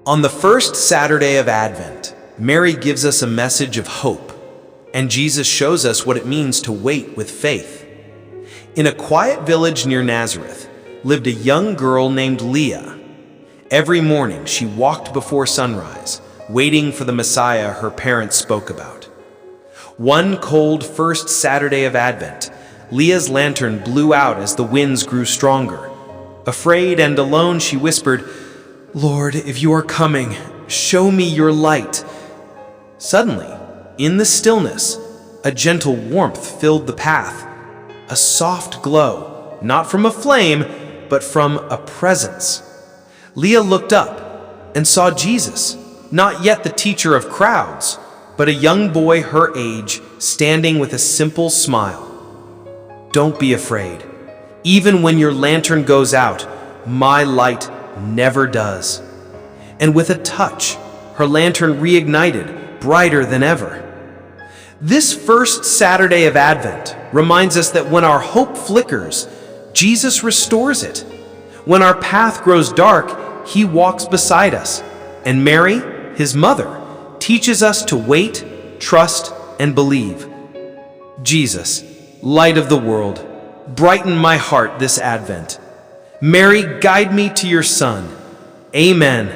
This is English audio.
On the first Saturday of Advent, Mary gives us a message of hope, and Jesus shows us what it means to wait with faith. In a quiet village near Nazareth lived a young girl named Leah. Every morning she walked before sunrise, waiting for the Messiah her parents spoke about. One cold first Saturday of Advent, Leah's lantern blew out as the winds grew stronger. Afraid and alone, she whispered, "Lord, if you are coming, show me your light." Suddenly, in the stillness, a gentle warmth filled the path, a soft glow, not from a flame, but from a presence. Leah looked up and saw Jesus, not yet the teacher of crowds, but a young boy her age, standing with a simple smile. "Don't be afraid. Even when your lantern goes out, my light never does." And with a touch, her lantern reignited, brighter than ever. This first Saturday of Advent reminds us that when our hope flickers, Jesus restores it. When our path grows dark, He walks beside us. And Mary, His mother, teaches us to wait, trust, and believe. Jesus, light of the world, brighten my heart this Advent. Mary, guide me to your Son. Amen.